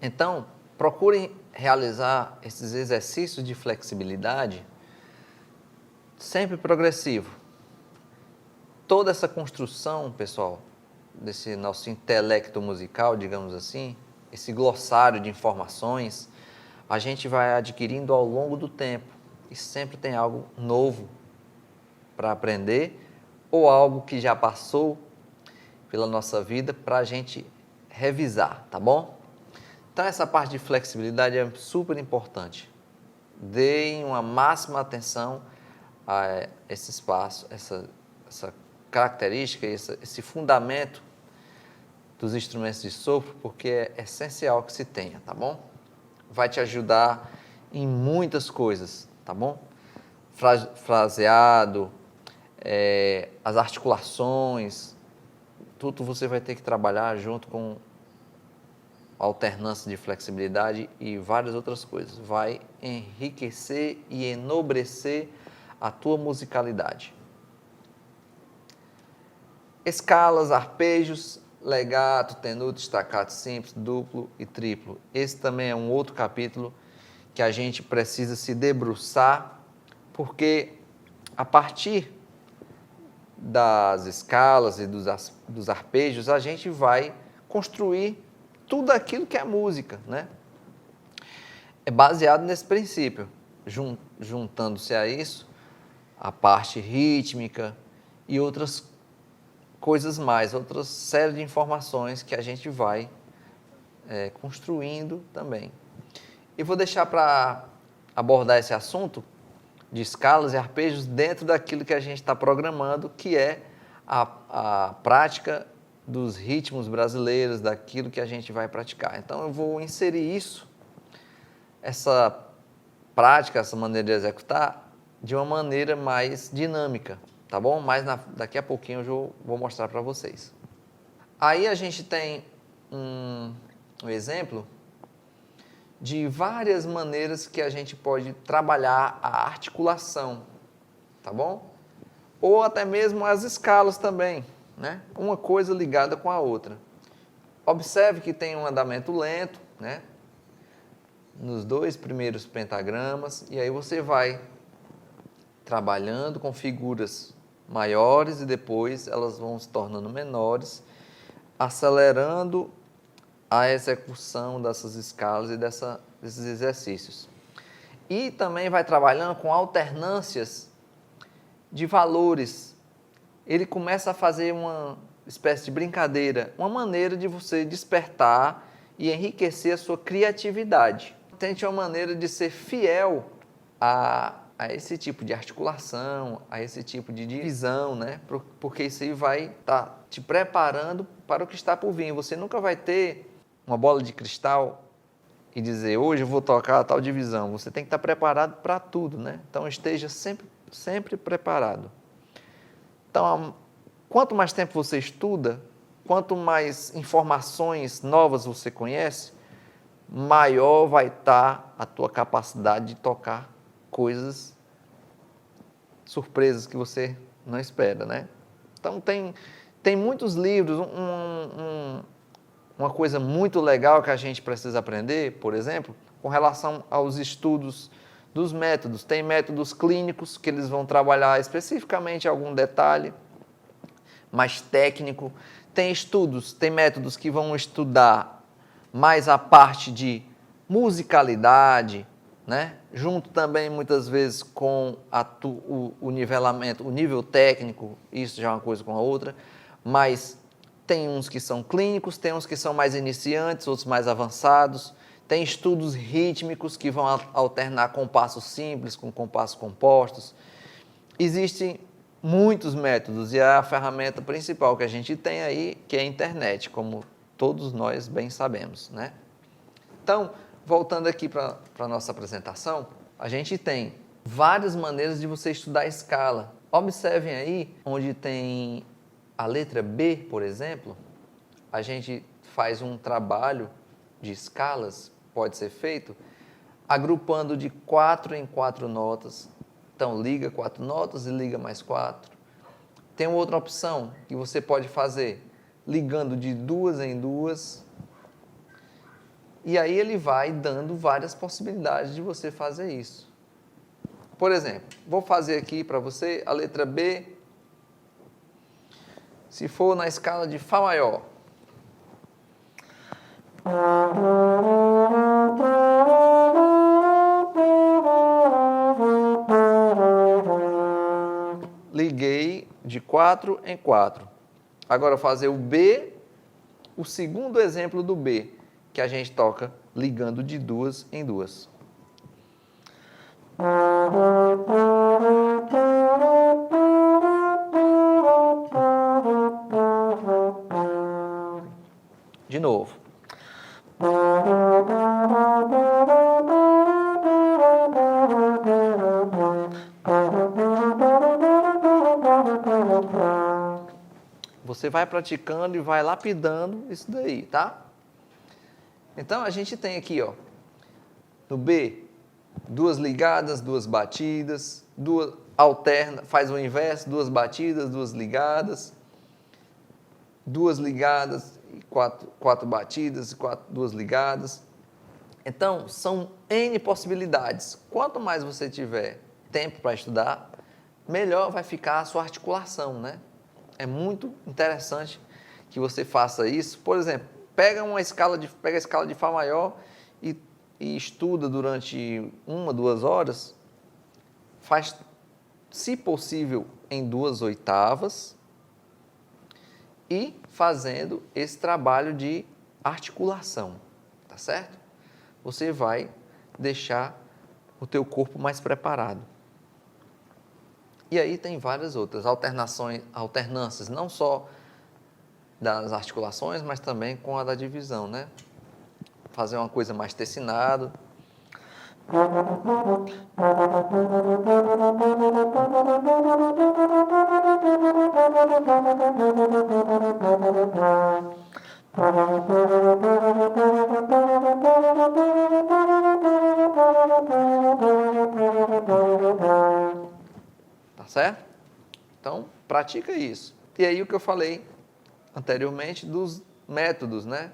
Então, procurem realizar esses exercícios de flexibilidade sempre progressivo. Toda essa construção, pessoal, desse nosso intelecto musical, digamos assim, esse glossário de informações, a gente vai adquirindo ao longo do tempo e sempre tem algo novo para aprender ou algo que já passou pela nossa vida para a gente revisar, tá bom? Então, essa parte de flexibilidade é super importante. Deem uma máxima atenção a esse espaço, essa característica, esse fundamento dos instrumentos de sopro, porque é essencial que se tenha, tá bom? Vai te ajudar em muitas coisas, tá bom? Fraseado, as articulações, tudo você vai ter que trabalhar junto com alternância de flexibilidade e várias outras coisas. Vai enriquecer e enobrecer a tua musicalidade. Escalas, arpejos, legato, tenuto, staccato simples, duplo e triplo. Esse também é um outro capítulo que a gente precisa se debruçar, porque a partir das escalas e dos arpejos, a gente vai construir tudo aquilo que é música, né? É baseado nesse princípio, juntando-se a isso, a parte rítmica e outras coisas mais, outra série de informações que a gente vai construindo também. E vou deixar para abordar esse assunto de escalas e arpejos dentro daquilo que a gente está programando, que é a prática dos ritmos brasileiros, daquilo que a gente vai praticar. Então, eu vou inserir isso, essa prática, essa maneira de executar, de uma maneira mais dinâmica, tá bom? Mas daqui a pouquinho eu vou mostrar para vocês. Aí a gente tem um exemplo de várias maneiras que a gente pode trabalhar a articulação, tá bom? Ou até mesmo as escalas também, né? Uma coisa ligada com a outra. Observe que tem um andamento lento, né? Nos 2 primeiros pentagramas, e aí você vai trabalhando com figuras maiores e depois elas vão se tornando menores, acelerando a execução dessas escalas e desses exercícios. E também vai trabalhando com alternâncias de valores. Ele começa a fazer uma espécie de brincadeira, uma maneira de você despertar e enriquecer a sua criatividade. Tente uma maneira de ser fiel a esse tipo de articulação, a esse tipo de divisão, né? Porque isso aí vai estar te preparando para o que está por vir. Você nunca vai ter uma bola de cristal e dizer, hoje eu vou tocar a tal divisão. Você tem que estar preparado para tudo, né? Então, esteja sempre preparado. Então, quanto mais tempo você estuda, quanto mais informações novas você conhece, maior vai estar a tua capacidade de tocar coisas, surpresas que você não espera, né? Então, tem muitos livros, uma coisa muito legal que a gente precisa aprender, por exemplo, com relação aos estudos dos métodos. Tem métodos clínicos que eles vão trabalhar especificamente algum detalhe mais técnico. Tem métodos que vão estudar mais a parte de musicalidade, né? Junto também muitas vezes com o nivelamento, o nível técnico, isso já é uma coisa com a outra, mas tem uns que são clínicos, tem uns que são mais iniciantes, outros mais avançados. Tem estudos rítmicos que vão alternar compassos simples com compassos compostos. Existem muitos métodos e a ferramenta principal que a gente tem aí, que é a internet, como todos nós bem sabemos, né? Então, voltando aqui para a nossa apresentação, a gente tem várias maneiras de você estudar a escala. Observem aí, onde tem a letra B, por exemplo, a gente faz um trabalho de escalas, pode ser feito, agrupando de 4 em 4 notas, Então, liga 4 notas e liga mais 4. Tem outra opção que você pode fazer, ligando de 2 em 2. E aí ele vai dando várias possibilidades de você fazer isso. Por exemplo, vou fazer aqui para você a letra B, se for na escala de Fá maior. Liguei de 4 em 4. Agora fazer o B, o segundo exemplo do B, que a gente toca ligando de 2 em 2. De novo. Você vai praticando e vai lapidando isso daí, tá? Então, a gente tem aqui, ó, no B, 2 ligadas, 2 batidas, 2 alterna, faz o inverso, 2 batidas, 2 ligadas, 2 ligadas e 4 batidas, 2 ligadas. Então, são N possibilidades. Quanto mais você tiver tempo para estudar, melhor vai ficar a sua articulação, né? É muito interessante que você faça isso. Por exemplo, pega a escala de Fá maior e estuda durante 1, 2 horas. Faz, se possível, em 2 oitavas e fazendo esse trabalho de articulação, tá certo? Você vai deixar o teu corpo mais preparado. E aí tem várias outras alternâncias, não só das articulações, mas também com a da divisão, né? Fazer uma coisa mais tecinado. Tá certo? Então, pratica isso. E aí o que eu falei anteriormente dos métodos, né?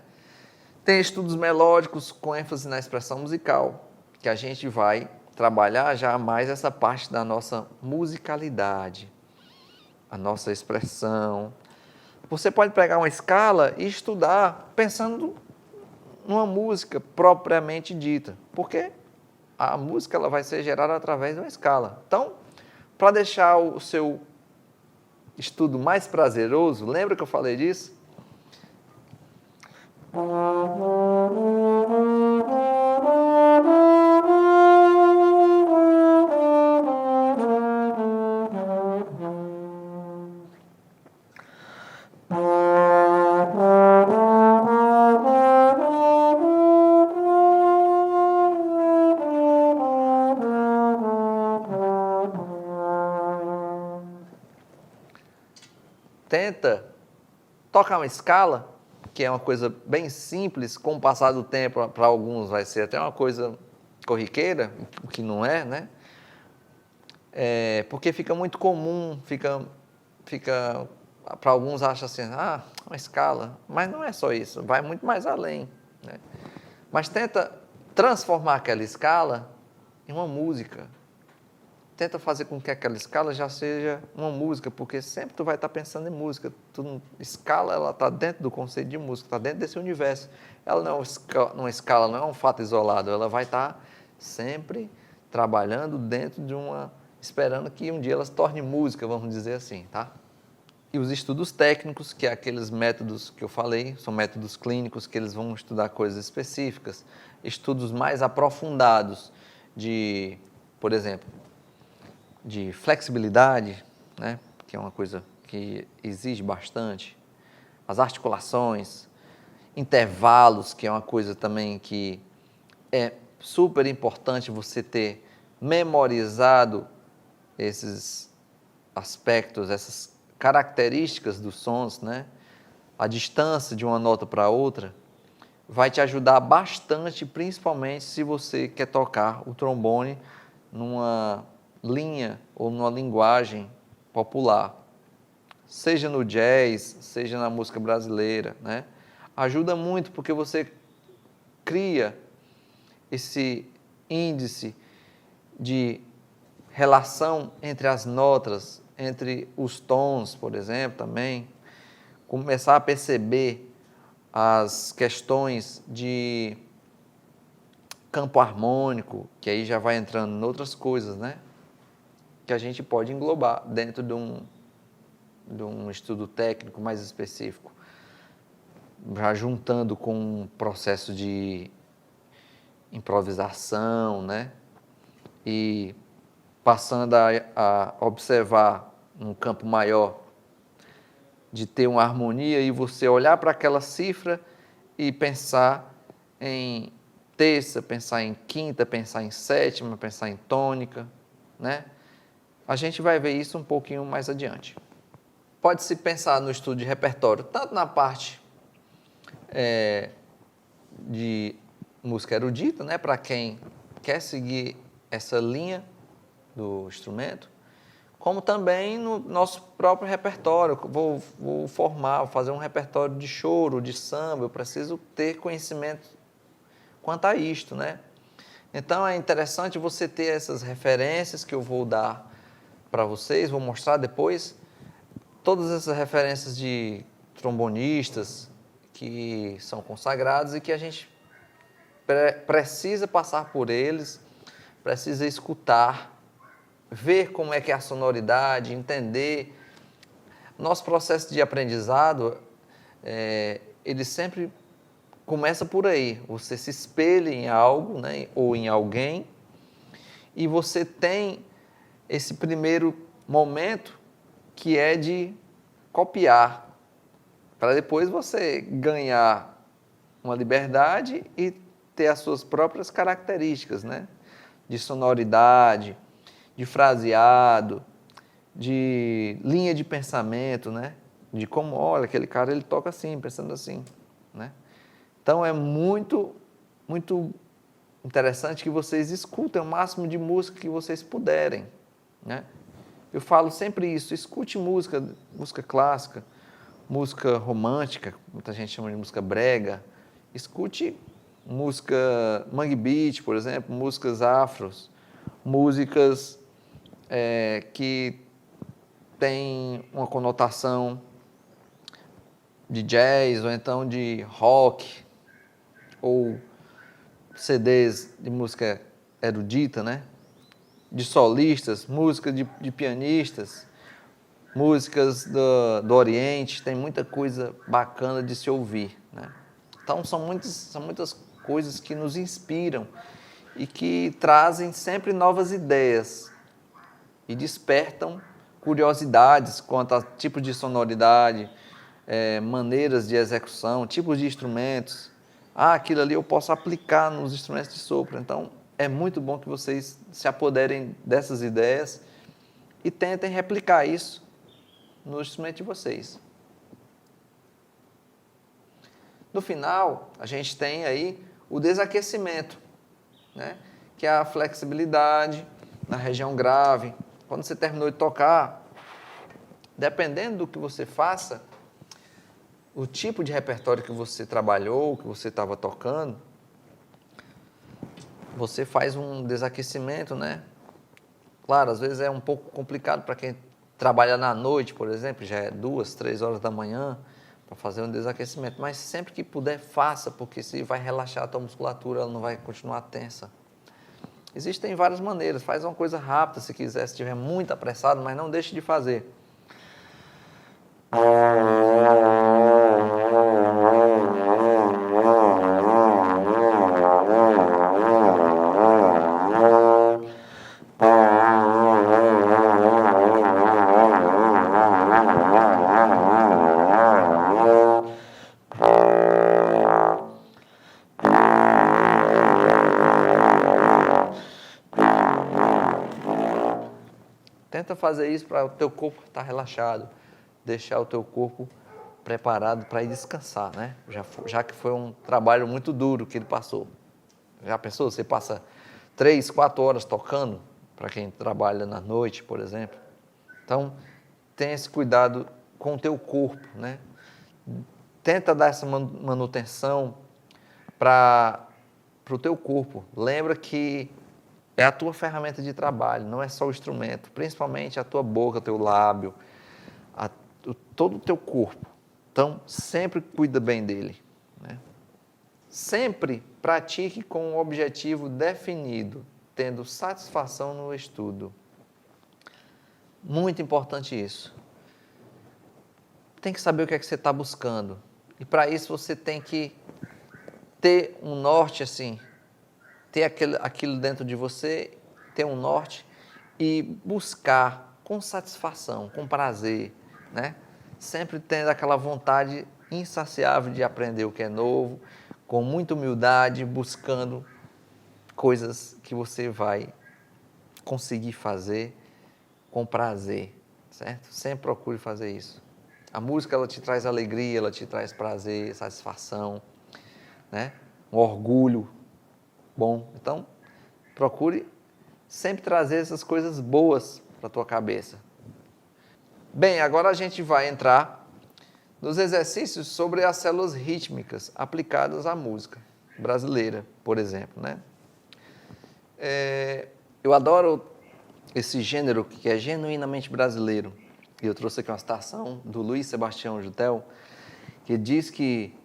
Tem estudos melódicos com ênfase na expressão musical, que a gente vai trabalhar já mais essa parte da nossa musicalidade, a nossa expressão. Você pode pegar uma escala e estudar pensando numa música propriamente dita, porque a música ela vai ser gerada através de uma escala. Então, para deixar o seu estudo mais prazeroso, lembra que eu falei disso? Tenta tocar uma escala, que é uma coisa bem simples, com o passar do tempo, para alguns vai ser até uma coisa corriqueira, o que não é, né? Porque fica muito comum, para alguns acham assim, uma escala, mas não é só isso, vai muito mais além, né? Mas tenta transformar aquela escala em uma música. Tenta fazer com que aquela escala já seja uma música, porque sempre tu vai estar pensando em música. Escala, ela está dentro do conceito de música, está dentro desse universo. Ela não é uma escala, não é um fato isolado, ela vai estar sempre trabalhando dentro de esperando que um dia ela se torne música, vamos dizer assim, tá? E os estudos técnicos, que é aqueles métodos que eu falei, são métodos clínicos, que eles vão estudar coisas específicas, estudos mais aprofundados por exemplo, de flexibilidade, né, que é uma coisa que exige bastante, as articulações, intervalos, que é uma coisa também que é super importante você ter memorizado esses aspectos, essas características dos sons, né, a distância de uma nota para outra, vai te ajudar bastante, principalmente se você quer tocar o trombone numa linha ou numa linguagem popular, seja no jazz, seja na música brasileira, né? Ajuda muito porque você cria esse índice de relação entre as notas, entre os tons, por exemplo, também. Começar a perceber as questões de campo harmônico, que aí já vai entrando em outras coisas, né? Que a gente pode englobar dentro de um estudo técnico mais específico, já juntando com um processo de improvisação, né? E passando a observar um campo maior de ter uma harmonia e você olhar para aquela cifra e pensar em terça, pensar em quinta, pensar em sétima, pensar em tônica, né? A gente vai ver isso um pouquinho mais adiante. Pode-se pensar no estudo de repertório, tanto na parte de música erudita, né, para quem quer seguir essa linha do instrumento, como também no nosso próprio repertório. Vou fazer um repertório de choro, de samba, eu preciso ter conhecimento quanto a isto, né? Então é interessante você ter essas referências que eu vou dar para vocês, vou mostrar depois, todas essas referências de trombonistas que são consagrados e que a gente precisa passar por eles, precisa escutar, ver como é que é a sonoridade, entender. Nosso processo de aprendizado, ele sempre começa por aí. Você se espelha em algo, né, ou em alguém, e você tem esse primeiro momento que é de copiar, para depois você ganhar uma liberdade e ter as suas próprias características, né, de sonoridade, de fraseado, de linha de pensamento, né? De como, olha, aquele cara ele toca assim, pensando assim, né? Então é muito, muito interessante que vocês escutem o máximo de música que vocês puderem, né? Eu falo sempre isso, escute música, música clássica, música romântica, muita gente chama de música brega, escute música mangue beat, por exemplo, músicas afros, músicas que tem uma conotação de jazz ou então de rock, ou CDs de música erudita, né? De solistas, música de pianistas, músicas do Oriente, tem muita coisa bacana de se ouvir, né? Então são muitas coisas que nos inspiram e que trazem sempre novas ideias e despertam curiosidades quanto a tipos de sonoridade, maneiras de execução, tipos de instrumentos. Aquilo ali eu posso aplicar nos instrumentos de sopro. Então, é muito bom que vocês se apoderem dessas ideias e tentem replicar isso no instrumento de vocês. No final, a gente tem aí o desaquecimento, né? Que é a flexibilidade na região grave. Quando você terminou de tocar, dependendo do que você faça, o tipo de repertório que você trabalhou, que você estava tocando, você faz um desaquecimento, né? Claro, às vezes é um pouco complicado para quem trabalha na noite, por exemplo, já é 2, 3 horas da manhã, para fazer um desaquecimento. Mas sempre que puder, faça, porque se vai relaxar a tua musculatura, ela não vai continuar tensa. Existem várias maneiras, faz uma coisa rápida se quiser, se estiver muito apressado, mas não deixe de fazer. Tenta fazer isso para o teu corpo estar relaxado, deixar o teu corpo preparado para ir descansar, né? Já que foi um trabalho muito duro que ele passou. Já pensou? Você passa 3, 4 horas tocando, para quem trabalha na noite, por exemplo. Então, tenha esse cuidado com o teu corpo, né? Tenta dar essa manutenção para o teu corpo. Lembra que é a tua ferramenta de trabalho, não é só o instrumento, principalmente a tua boca, o teu lábio, todo o teu corpo. Então, sempre cuida bem dele, né? Sempre pratique com um objetivo definido, tendo satisfação no estudo. Muito importante isso. Tem que saber o que é que você está buscando. E para isso você tem que ter um norte, assim, ter aquilo dentro de você, ter um norte e buscar com satisfação, com prazer, né? Sempre tendo aquela vontade insaciável de aprender o que é novo, com muita humildade, buscando coisas que você vai conseguir fazer com prazer, certo? Sempre procure fazer isso. A música, ela te traz alegria, ela te traz prazer, satisfação, né? Um orgulho bom. Então, procure sempre trazer essas coisas boas para a tua cabeça. Bem, agora a gente vai entrar nos exercícios sobre as células rítmicas aplicadas à música brasileira, por exemplo, né? Eu adoro esse gênero que é genuinamente brasileiro. E eu trouxe aqui uma citação do Luiz Sebastião Jutel, que diz que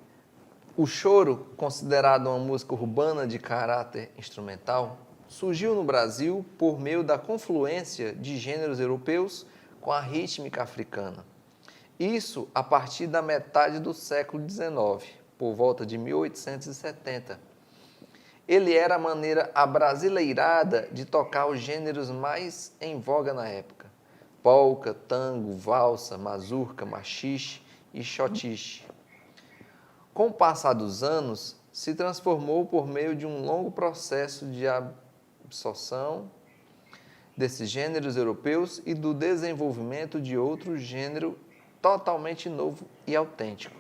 o choro, considerado uma música urbana de caráter instrumental, surgiu no Brasil por meio da confluência de gêneros europeus com a rítmica africana. Isso a partir da metade do século XIX, por volta de 1870. Ele era a maneira abrasileirada de tocar os gêneros mais em voga na época: polca, tango, valsa, mazurca, machixe e xotixe. Com o passar dos anos, se transformou por meio de um longo processo de absorção desses gêneros europeus e do desenvolvimento de outro gênero totalmente novo e autêntico.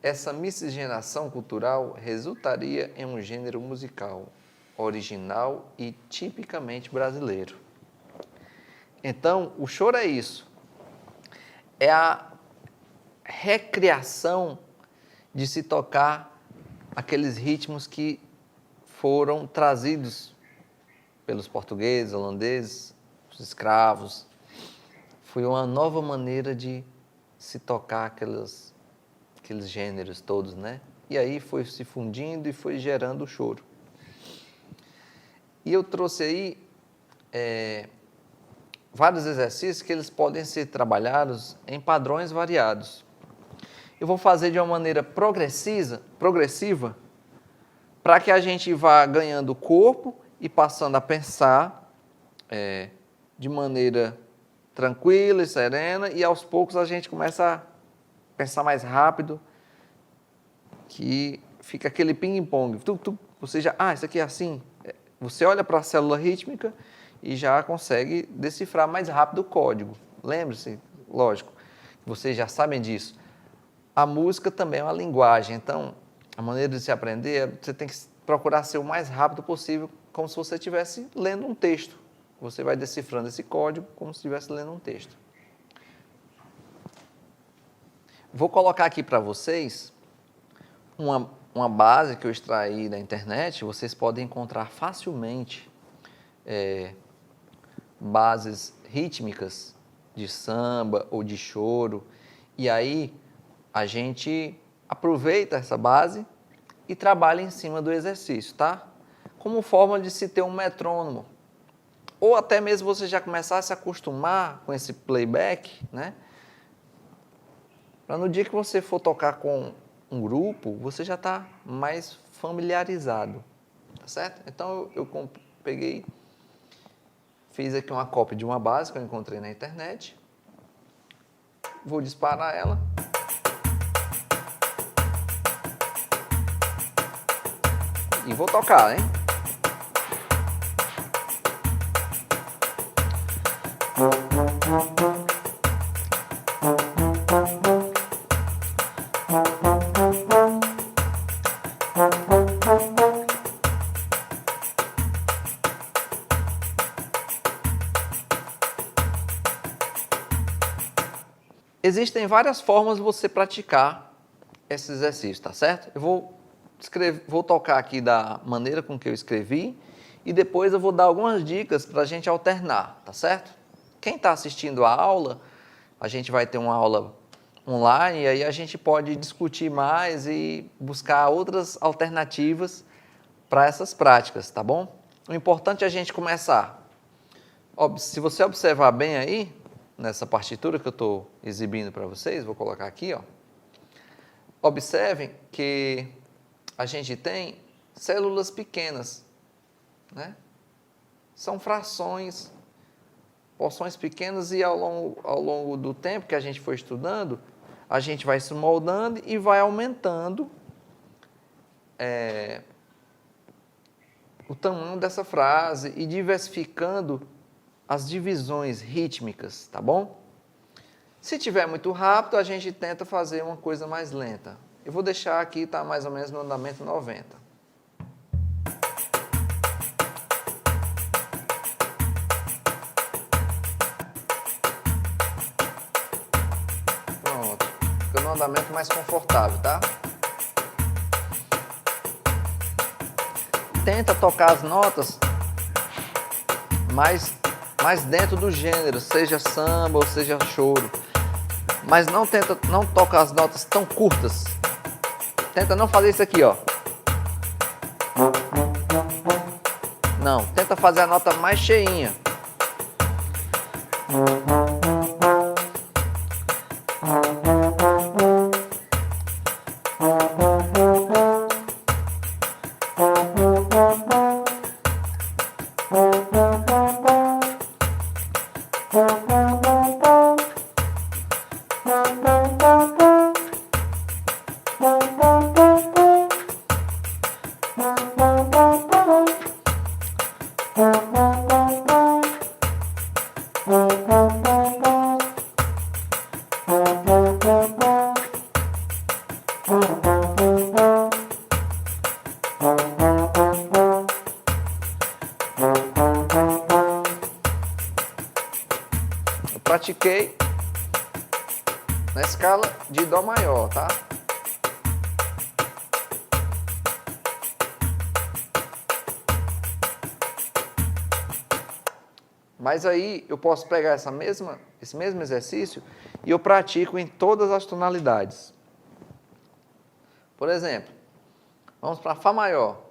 Essa miscigenação cultural resultaria em um gênero musical original e tipicamente brasileiro. Então, o choro é isso. É a recriação de se tocar aqueles ritmos que foram trazidos pelos portugueses, holandeses, os escravos. Foi uma nova maneira de se tocar aqueles gêneros todos, né? E aí foi se fundindo e foi gerando o choro. E eu trouxe aí vários exercícios que eles podem ser trabalhados em padrões variados. Eu vou fazer de uma maneira progressiva, para que a gente vá ganhando corpo e passando a pensar de maneira tranquila e serena, e aos poucos a gente começa a pensar mais rápido, que fica aquele ping-pong. Você já, isso aqui é assim. Você olha para a célula rítmica e já consegue decifrar mais rápido o código. Lembre-se, lógico, vocês já sabem disso. A música também é uma linguagem, então a maneira de se aprender, você tem que procurar ser o mais rápido possível, como se você estivesse lendo um texto. Você vai decifrando esse código como se estivesse lendo um texto. Vou colocar aqui para vocês uma base que eu extraí da internet. Vocês podem encontrar facilmente bases rítmicas de samba ou de choro. E aí a gente aproveita essa base e trabalha em cima do exercício, tá? Como forma de se ter um metrônomo. Ou até mesmo você já começar a se acostumar com esse playback, né? Para no dia que você for tocar com um grupo, você já está mais familiarizado, tá certo? Então eu peguei, fiz aqui uma cópia de uma base que eu encontrei na internet. Vou disparar ela. E vou tocar, hein? Existem várias formas de você praticar esse exercício, tá certo? Eu vou tocar aqui da maneira com que eu escrevi e depois eu vou dar algumas dicas para a gente alternar, tá certo? Quem está assistindo a aula, a gente vai ter uma aula online e aí a gente pode discutir mais e buscar outras alternativas para essas práticas, tá bom? O importante é a gente começar. Se você observar bem aí, nessa partitura que eu estou exibindo para vocês, vou colocar aqui, ó. Observem que a gente tem células pequenas, né? São frações, porções pequenas e ao longo do tempo que a gente for estudando, a gente vai se moldando e vai aumentando o tamanho dessa frase e diversificando as divisões rítmicas, tá bom? Se tiver muito rápido, a gente tenta fazer uma coisa mais lenta. Eu vou deixar aqui, tá mais ou menos no andamento 90. Pronto. Fica no andamento mais confortável, tá? Tenta tocar as notas mais dentro do gênero, seja samba ou seja choro. Mas não toca as notas tão curtas. Tenta não fazer isso aqui, ó. Não, tenta fazer a nota mais cheinha. Eu pratiquei na escala de Dó maior, tá? Mas aí eu posso pegar esse mesmo exercício e eu pratico em todas as tonalidades. Por exemplo, vamos para Fá maior.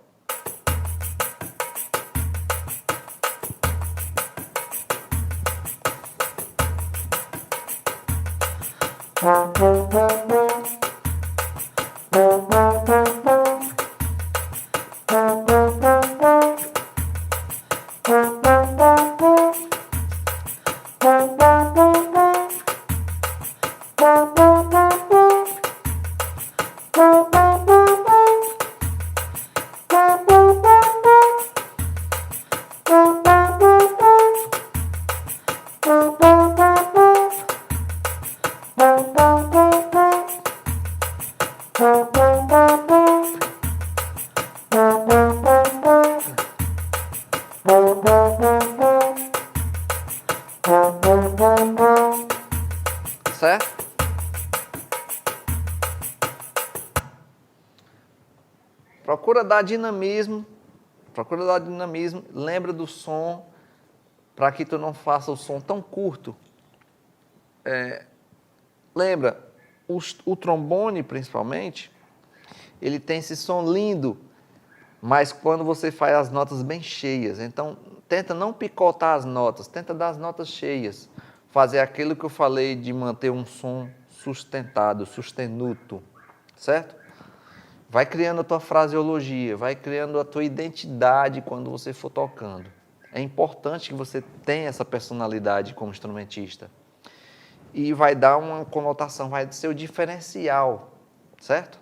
Certo? Procura dar dinamismo, lembra do som, para que tu não faça o som tão curto. Lembra, o trombone principalmente, ele tem esse som lindo, mas quando você faz as notas bem cheias, então tenta não picotar as notas, tenta dar as notas cheias, fazer aquilo que eu falei de manter um som sustentado, sustenuto, certo? Vai criando a tua fraseologia, vai criando a tua identidade quando você for tocando. É importante que você tenha essa personalidade como instrumentista. E vai dar uma conotação, vai ser o diferencial, certo?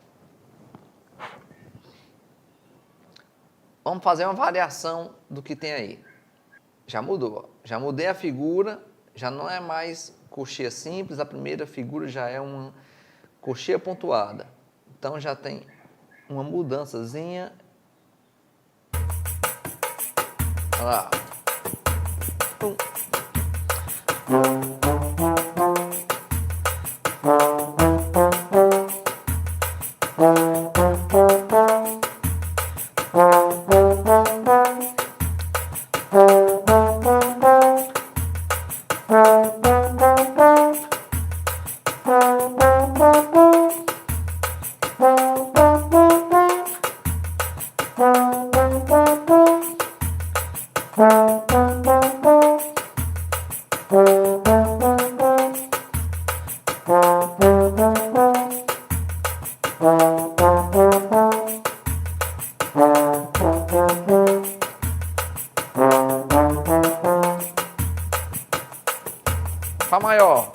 Vamos fazer uma variação do que tem aí. Já mudou, já mudei a figura, já não é mais cocheia simples, a primeira figura já é uma cocheia pontuada. Então já tem uma mudançazinha. Olha lá. Fá maior.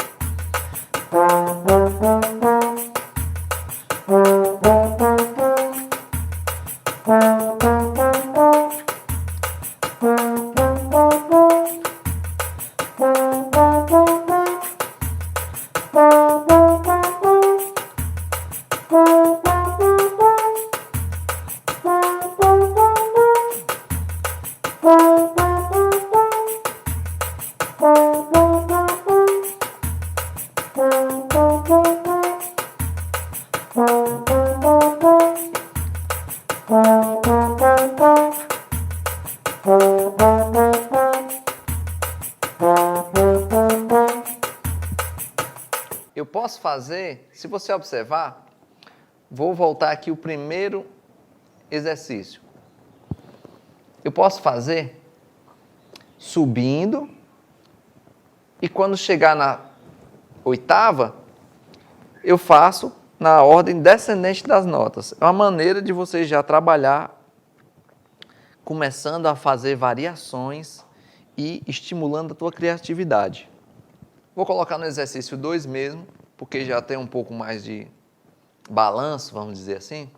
Eu posso fazer, se você observar, vou voltar aqui o primeiro exercício. Eu posso fazer subindo e quando chegar na oitava, eu faço na ordem descendente das notas. É uma maneira de você já trabalhar, começando a fazer variações e estimulando a tua criatividade. Vou colocar no exercício 2 mesmo, porque já tem um pouco mais de balanço, vamos dizer assim.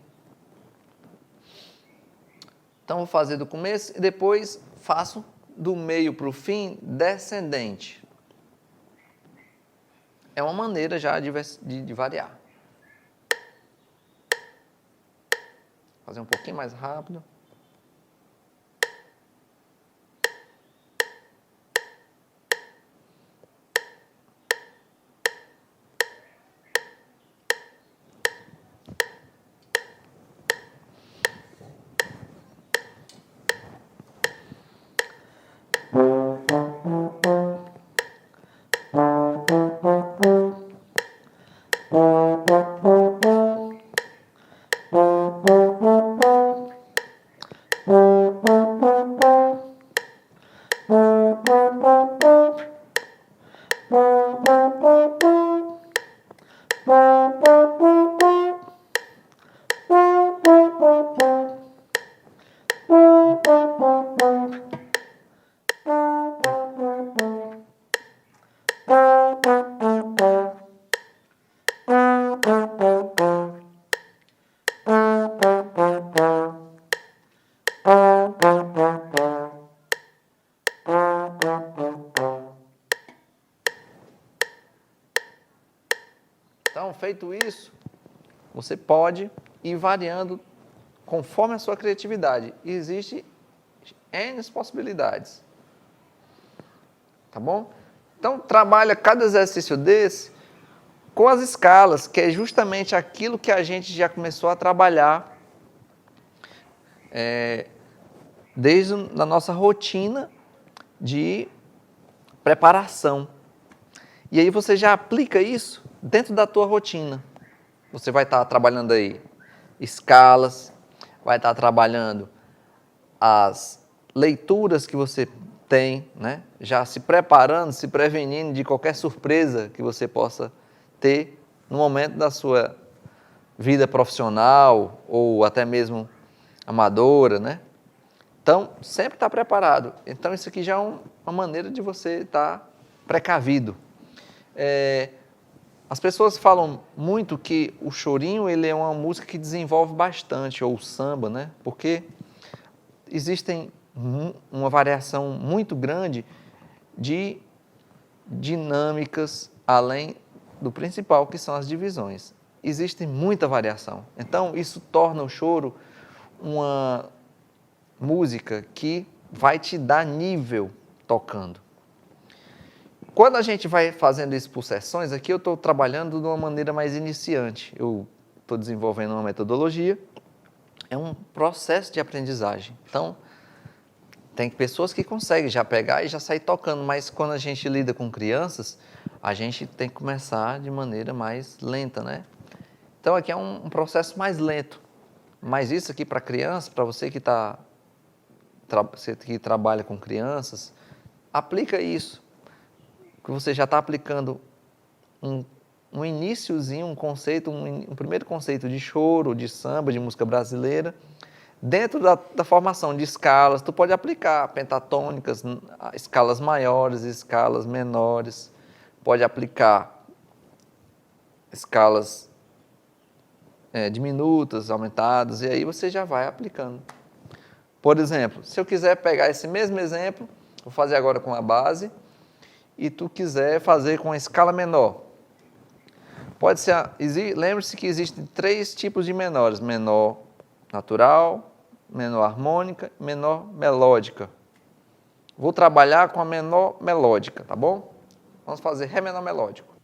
Então, vou fazer do começo e depois faço do meio para o fim descendente. É uma maneira já de variar. Fazer um pouquinho mais rápido. Então, feito isso, você pode ir variando conforme a sua criatividade. E existe N possibilidades. Tá bom? Então, trabalha cada exercício desse com as escalas, que é justamente aquilo que a gente já começou a trabalhar desde a nossa rotina de preparação. E aí você já aplica isso dentro da tua rotina. Você vai estar trabalhando aí escalas, vai estar trabalhando as leituras que você tem, né? Já se preparando, se prevenindo de qualquer surpresa que você possa ter no momento da sua vida profissional ou até mesmo amadora, né? Então, sempre está preparado. Então, isso aqui já é uma maneira de você estar precavido. As pessoas falam muito que o chorinho ele é uma música que desenvolve bastante, ou o samba, né? Porque existem uma variação muito grande de dinâmicas, além do principal, que são as divisões. Existe muita variação. Então, isso torna o choro uma música que vai te dar nível tocando. Quando a gente vai fazendo isso por sessões, aqui eu estou trabalhando de uma maneira mais iniciante. Eu estou desenvolvendo uma metodologia, é um processo de aprendizagem. Então, tem pessoas que conseguem já pegar e já sair tocando, mas quando a gente lida com crianças, a gente tem que começar de maneira mais lenta, né? Então, aqui é um processo mais lento. Mas isso aqui para criança, para você que está você que trabalha com crianças, aplica isso, que você já está aplicando um iniciozinho, um conceito, um primeiro conceito de choro, de samba, de música brasileira, dentro da formação de escalas. Tu pode aplicar pentatônicas, escalas maiores, escalas menores, pode aplicar escalas diminutas, aumentadas, e aí você já vai aplicando. Por exemplo, se eu quiser pegar esse mesmo exemplo, vou fazer agora com a base, e tu quiser fazer com a escala menor. Pode ser, lembre-se que existem 3 tipos de menores: menor natural, menor harmônica, menor melódica. Vou trabalhar com a menor melódica, tá bom? Vamos fazer Ré menor melódico.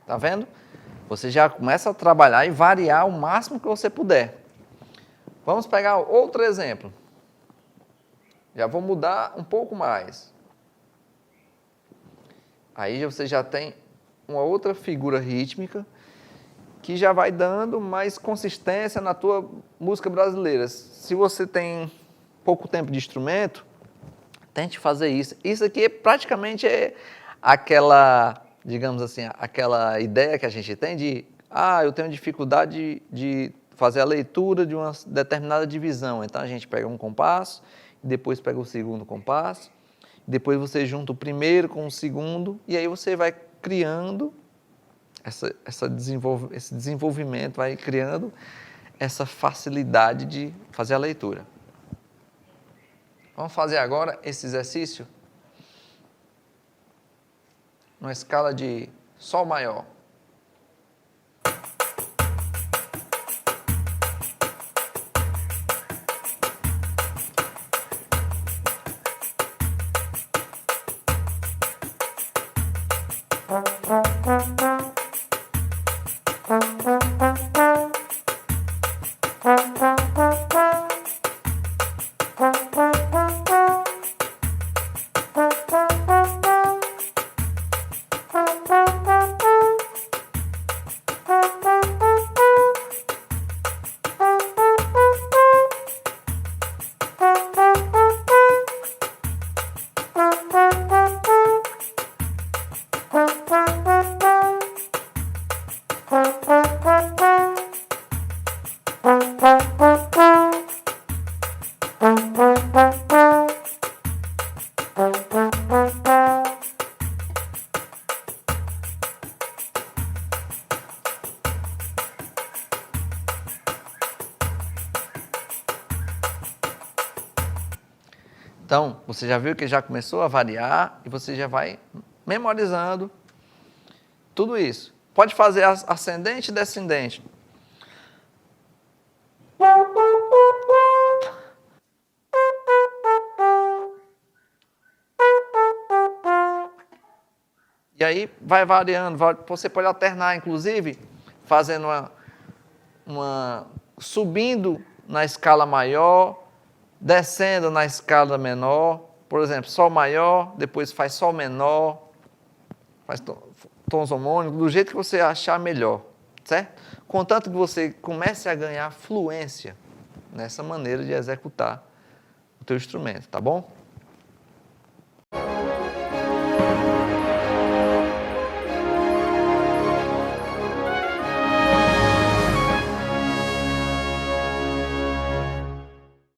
Tá vendo? Você já começa a trabalhar e variar o máximo que você puder. Vamos pegar outro exemplo. Já vou mudar um pouco mais. Aí você já tem uma outra figura rítmica que já vai dando mais consistência na tua música brasileira. Se você tem pouco tempo de instrumento, tente fazer isso. Isso aqui praticamente é aquela, digamos assim, aquela ideia que a gente tem de, eu tenho dificuldade de fazer a leitura de uma determinada divisão. Então a gente pega um compasso, depois pega o segundo compasso, depois você junta o primeiro com o segundo, e aí você vai criando esse desenvolvimento, vai criando essa facilidade de fazer a leitura. Vamos fazer agora esse exercício numa escala de Sol maior. Então, você já viu que já começou a variar e você já vai memorizando tudo isso. Pode fazer ascendente e descendente. E aí vai variando, você pode alternar, inclusive, fazendo subindo na escala maior, descendo na escala menor, por exemplo, Sol maior, depois faz Sol menor, faz tons homônicos, do jeito que você achar melhor, certo? Contanto que você comece a ganhar fluência nessa maneira de executar o teu instrumento, tá bom?